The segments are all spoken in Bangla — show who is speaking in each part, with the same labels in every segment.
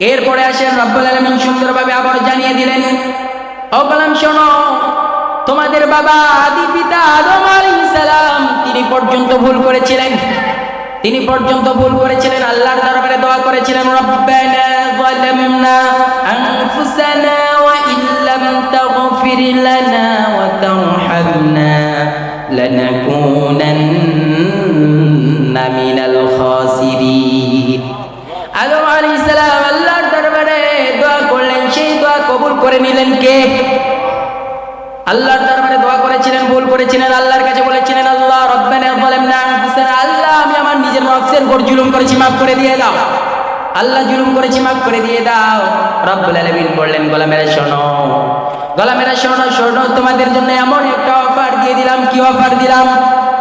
Speaker 1: এরপরে আসেন রব্বুল আলামিন সুন্দরভাবে আবার জানিয়ে দিলেন, ও গোলাম শোনো, তোমাদের বাবা আদি পিতা আদম আলাইহিস সালাম তিনি পর্যন্ত ভুল করেছিলেন। আল্লাহর দরবারে দোয়া করেছিলেন, রব্বানা যালামনা আনফুসানা ওয়া ইল্লাম তাগফির লানা ওয়া তারহামনা লানাকুনান্না মিনাল খাসিরিন। আদম আলাইহিস সালাম আল্লাহর দরবারে দোয়া করলেন, সেই দোয়া কবুল করে নিলেন কে? আল্লাহর দরবারে দোয়া করেছিলেন, ভুল করেছিলেন, আল্লাহর কাছে বলেছিলেন, আল্লাহ রব্বানা যালামনা আনফুসানা, আল্লাহ আমি আমার নিজের নফসের উপর জুলুম করেছি, মাফ করে দিয়ে দাও। আল্লাহ জুলুম করেছি, মাফ করে দিয়ে দাও। রব্বুল আলামিন বললেন, গোলামেরা শোনো, তোমাদের জন্য এমন একটা অফার দিয়ে দিলাম। কি অফার দিলাম?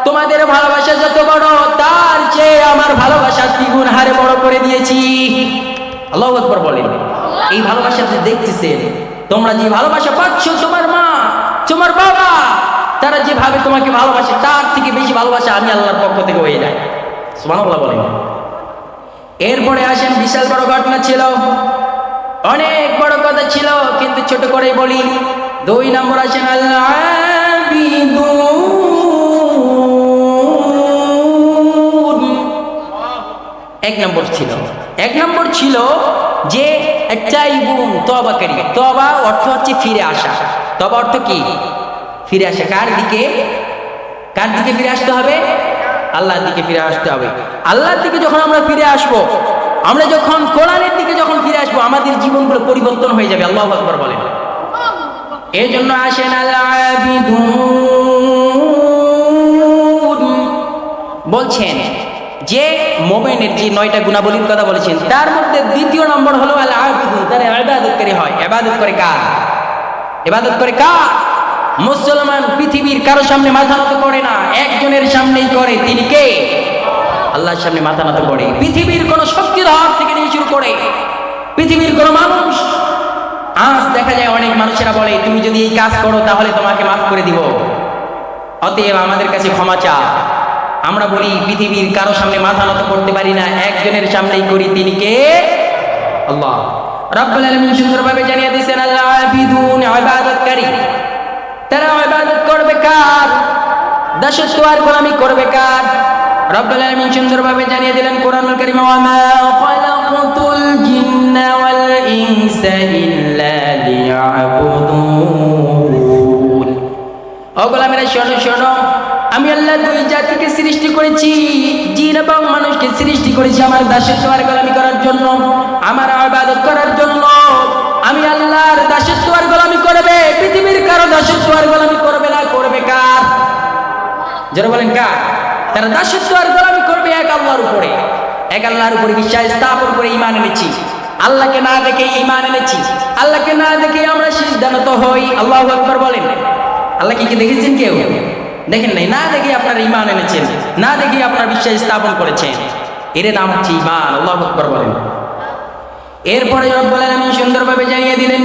Speaker 1: তোমাদের ভালোবাসা যত বড়, তার চেয়ে আমার ভালোবাসা দ্বিগুণ হারে বড় করে দিয়েছি। আল্লাহু আকবার বলেন। এই ভালোবাসা যে দেখতেছেন, তোমরা যে ভালোবাসা পাচ্ছ, তোমার মা, তোমার বাবা, তারা যেভাবে তোমাকে ভালোবাসে, তার থেকে বেশি ভালোবাসা আমি আল্লাহর পক্ষ থেকে হয়ে যায়। সুবহানাল্লাহ বলেন। এরপরে আসেন, বিশাল বড় ঘটনা ছিল, অনেক বড় কথা ছিল, কিন্তু ছোট করে বলি। 2 নম্বর আসেন, আল্লাহ এক নম্বর ছিল যে তাইবুন, তওবাকারী। তওবা অর্থ হচ্ছে ফিরে আসা। তওবা অর্থ কি? ফিরে আসা। কার দিকে ফিরে আসতে হবে? আল্লাহর দিকে ফিরে আসতে হবে। আল্লাহর দিকে যখন আমরা ফিরে আসব, আমরা যখন কোরআনের দিকে যখন ফিরে আসবো, আমাদের জীবনগুলো পরিবর্তন হয়ে যাবে। আল্লাহু আকবার বলেন। এই জন্য আসেন, আল-আবিদুন বলছেন যে মোমেনের যে 9টা গুণাবলীর কথা বলেছেন, তার মধ্যে 2য় নম্বর হলো আল-আবিদুন, তারা ইবাদতকারী হয়। ইবাদত করে কার? মুসলমান পৃথিবীর কারো সামনে মাথা নত করে না, একজনের সামনেই করে। তিনি কে? আল্লাহর সামনে মাথা নত করে। পৃথিবীর কোন শক্তির হাত থেকে নিয়ে শুরু করে পৃথিবীর কোন মানুষ, আজ দেখা যায় অনেক মানুষেরা বলে, তুমি যদি এই কাজ করো তাহলে তোমাকে মাফ করে দিব, অতএব আমাদের কাছে ক্ষমা চা। আমরা বলি পৃথিবীর কারো সামনে মাথা নত করতে পারি না, একজনের সামনেই করি। তিনি কে? আল্লাহ। রব্বুল আলামিন সুন্দরভাবে জানিয়ে দিয়েছেন, আল্লাহ আবিদুন, ইবাদতকারী। তারা ইবাদত করবে কার? দাসত্ব আর গোলামি করবে কার? রব্বুল আলামিন সুন্দরভাবে জানিয়ে দিলেন কোরআনুল কারীমে, ওয়া মা খালাকুতুল জিন্না ওয়াল ইনসা ইল্লা লিয়াবুদুন। ও গোলামেরা শোনো, আমি আল্লাহ 2 জাতিকে সৃষ্টি করেছি, জিন এবং মানুষকে সৃষ্টি করেছি আমার দাসত্ব আর গোলামি করার জন্য, আমার ইবাদত করার জন্য। আমি আল্লাহর দাসত্ব আর গোলামি করবে, পৃথিবীর কারো দাসত্ব আর গোলামি করবে না। করবে কার? যারা বলেন কার? তারা দাসত্ব আর গোলামি করবে এক আল্লাহর উপরে বিশ্বাস স্থাপন করে ঈমান এনেছি। আল্লাহকে না দেখে ঈমান এনেছি, আল্লাহকে না দেখে আমরা সিজদানত হই। আল্লাহু আকবার বলেন। আল্লাহকে কি দেখেছেন? কেউ দেখেন নাই। না দেখে আপনারা ঈমান এনেছেন, না দেখে আপনারা বিশ্বাস স্থাপন করেছেন। এর নাম হচ্ছে ঈমান। আল্লাহু আকবার বলেন। এরপরে রব্বুল আলামিন সুন্দরভাবে জানিয়ে দিলেন,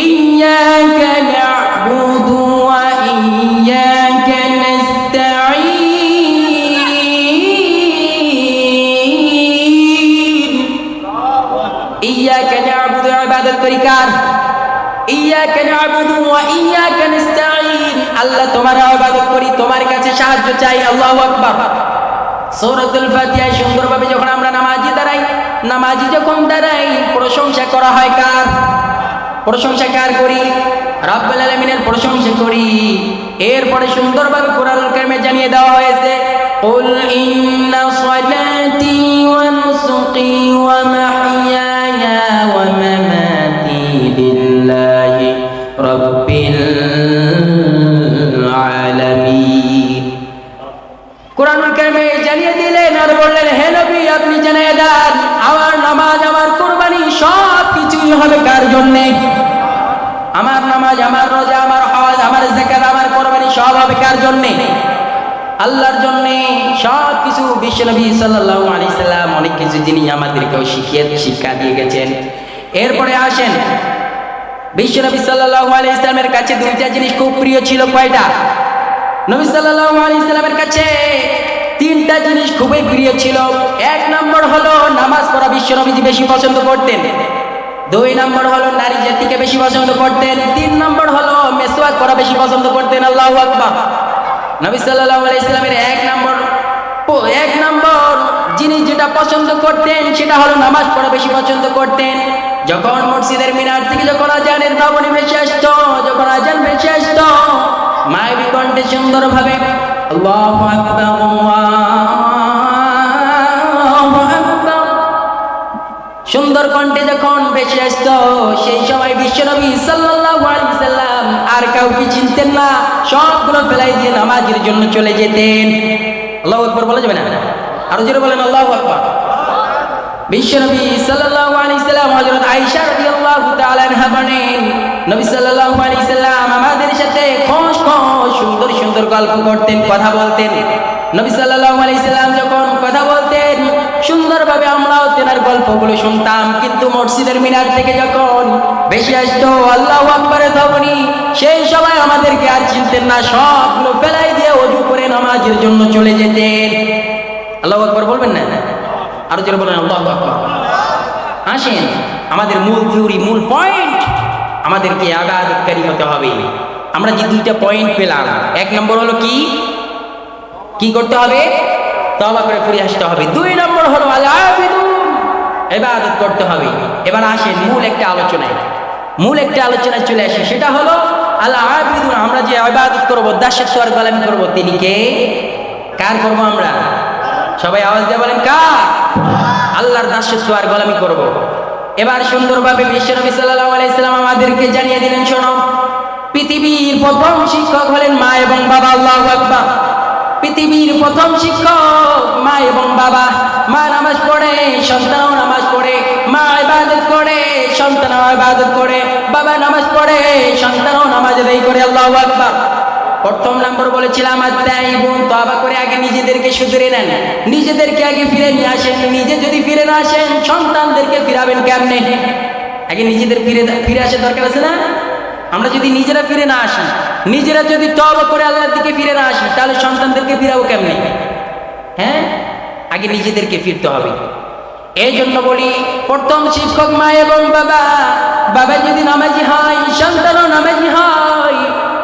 Speaker 1: ইয়্যাকা না'বুদু ওয়া ইয়্যাকা নাস্তাঈন। ইয়্যাকা না'বুদু, ইবাদত করি কার? ইয়্যাকা না'বুদু ওয়া ইয়্যাকা নাস্তাঈন। আল্লাহ তোমার ইবাদত করি, তোমার কাছে সাহায্য চাই। আল্লাহু আকবার। সূরাতুল ফাতিহায় সুন্দরভাবে যখন আমরা নামাজি যখন দাঁড়াই, প্রশংসা করা হয় কার? প্রশংসা কার করি? রব্বুল আলামিনের প্রশংসা করি। এরপরে সুন্দরভাবে কোরআনুল কারীমে জানিয়ে দেওয়া হয়েছে, কুল ইন্না সালাতি ওয়া নুসুকি ওয়া মাহইয়ায়া ওয়া মামাতি লিল্লাহি রাব্বিল আলামিন। কোরআনুল কারীমে জানিয়ে দিলেন আর বললেন, হে নবী আপনি জানিয়ে দেন, আমার নামাজ, আমার কুরবানি সব কিছুই হবে কার জন্য? আমার নামাজ, আমার রোজা, আমার হজ, আমার যাকাত, আমার কুরবানি সব হবে কার জন্য? আল্লাহর জন্য। সব কিছু বিশ্বনবী সাল্লাল্লাহু আলাইহি সাল্লাম অনেক কিছু যিনি আমাদেরকেও শিক্ষা দিয়ে গেছেন। এরপরে আসেন, বিশ্বনবী সাল্লাল্লাহু আলাইহি সাল্লামের কাছে 2টা জিনিস খুব প্রিয় ছিল। কয়টা? নবী সাল্লাল্লাহু আলাইহি সাল্লামের কাছে 3টা জিনিস খুবই প্রিয় ছিল। 1 নম্বর হলো নামাজ পড়া। বিশ্বনবীজি বেশি পছন্দ করতেন। 2 নম্বর হলো নারী জাতিকে বেশি পছন্দ করতেন। 3 নম্বর হলো মেসওয়াক করা বেশি পছন্দ করতেন। আল্লাহু আকবার। নবী সাল্লাল্লাহু আলাইহি সাল্লামের 1 নম্বর জিনিস যেটা পছন্দ করতেন সেটা হলো নামাজ পড়া বেশি পছন্দ করতেন। যখন মসজিদের মিনার থেকে যখন আজানের ধ্বনি ভেসে আসতো, যখন আজান ভেসে আসতো, মায়াবী কণ্ঠে সুন্দরভাবে আল্লাহু আকবার আল্লাহু আকবার সুন্দর কণ্ঠে যখন ভেসে আসতো, সেই সময় বিশ্বনবী সাল্লাল্লাহু আলাইহি সাল্লাম আর কাউকে চিনতেন না, সবগুলো ফেলাই দিয়ে নামাজের জন্য চলে যেতেন। আল্লাহু আকবার বলা যাবে না? আরো জোরে বলেন আল্লাহু আকবার। বিশ্বনবী সাল্লাল্লাহু আলাইহি সাল্লাম হযরত আয়েশা রাদিয়াল্লাহু তাআলা আনহা বলেন, নবী সাল্লাল্লাহু আলাইহি সাল্লাম আমাদের সাথে খোশ সুন্দর সুন্দর গল্প করতেন, কথা বলতেন। নবী সাল্লাল্লাহু আলাইহি সাল্লাম যখন কথা বলতেন সুন্দরভাবে আমরাও তেনার গল্পগুলো শুনতাম। কিন্তু মসজিদের মিনার থেকে যখন বেশি আসতো আল্লাহু আকবারের ধ্বনি, সেই সময় আমাদেরকে আর চিনতেন না, সবগুলো ফেলাই দিয়ে ওযু করে নামাজের জন্য চলে যেতেন। আল্লাহু আকবার বলবেন না? আরো জোরে বলেন আল্লাহু আকবার। আসেন, আমাদের মূল থিওরি, মূল পয়েন্ট, আমাদেরকে ইবাদতকারী হতে হবে। আমরা যে 2টা পয়েন্ট পেলাম, 1 নম্বর হলো কি করতে হবে? তওবা করে ফিরে আসতে হবে। 2 নম্বর হলো আল আবিদুন, ইবাদত করতে হবে। এবার আসেন মূল একটা আলোচনায় চলে আসি, সেটা হলো আল আবিদুন। আমরা যে ইবাদত করব, দাসত্ব আর গোলামি করব, তিনি কে? কার করব আমরা? সবাই আওয়াজ দিয়ে বলেন কার? আল্লাহর দাসত্ব আর গোলামি করব। এবার সুন্দরভাবে বিশ্বনবী সাল্লাল্লাহু আলাইহি সাল্লাম আমাদেরকে জানিয়ে দিলেন, শোনো, পৃথিবীর প্রথম শিক্ষক হলেন মা এবং বাবা। আল্লাহু আকবার। পৃথিবীর প্রথম শিক্ষক মা এবং বাবা। মা নামাজ পড়ে, সন্তানও নামাজ পড়ে। মা ইবাদত করে, সন্তানও ইবাদত করে। বাবা নামাজ পড়ে, সন্তানও নামাজ আদায় করে। আল্লাহু আকবার। প্রথম নম্বর বলেছিলাম আত্তাইবুন, তওবা করে আগে নিজেদেরকে শুধরে নেন, নিজেদেরকে আগে ফিরে নিয়ে আসেন। নিজে যদি ফিরে না আসেন, সন্তানদেরকে ফিরাবেন কেমনে? আগে নিজেদের ফিরে আসার দরকার আছে না? আমরা যদি নিজেরা ফিরে না আসি, নিজেরা যদি তওবা করে আল্লাহর দিকে ফিরে না আসি, তাহলে সন্তানদেরকে ফিরাবো কেমনে? হ্যাঁ, আগে নিজেদেরকে ফিরতে হবে। এই জন্য বলি, প্রথম শিক্ষক মা এবং বাবা। বাবা যদি নামাজি হয়, সন্তানও নামাজি হয়।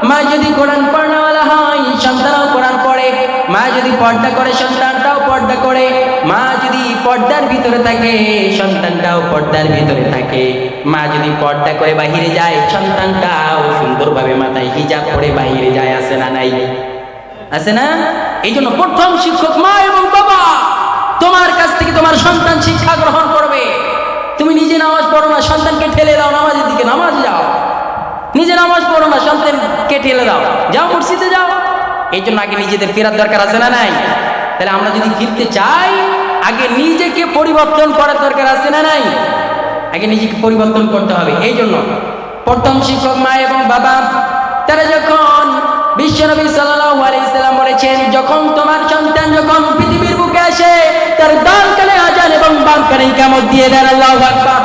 Speaker 1: মা যদি কোরআন পড়নেওয়ালা হয়, সন্তানও কোরআন পড়ে। মা যদি পর্দা করে, সন্তানটাও পর্দা করে। মা যদি পর্দার ভিতরে থাকে, সন্তানটাও পর্দার ভিতরে থাকে। মা যদি পর্দা করে বাহিরে যায়, সন্তানটাও সুন্দরভাবে মাথায় হিজাব পরে বাহিরে যায়। আছে না নাই? আছে না? এই জন্য প্রথম শিক্ষক মা এবং বাবা। তোমার কাছ থেকে তোমার সন্তান শিক্ষা গ্রহণ করবে। তুমি নিজে নামাজ পড়ো না, সন্তানকে ঠেলে দাও নামাজের দিকে, নামাজ যাও। নিজে নামাজ পড়ো না, সন্তানকে ঠেলে দাও, যাও মসজিদে যাও। এই জন্য আগে নিজেদের ফেরার দরকার আছে না নাই? তাহলে আমরা যদি ফিরতে চাই, আগে নিজেকে পরিবর্তন করার দরকার আছে না নাই? আগে নিজেকে পরিবর্তন করতে হবে। এই জন্য প্রথম শিক্ষক মা এবং বাবা। তারা যখন বিশ্বনবী সাল্লাল্লাহু আলাইহি সাল্লাম বলেছেন, যখন তোমার সন্তান যখন পৃথিবীর বুকে আসে, তার ডান কানে আযান এবং বাম কানে ইকামত দিয়ে দেন। আল্লাহু আকবার।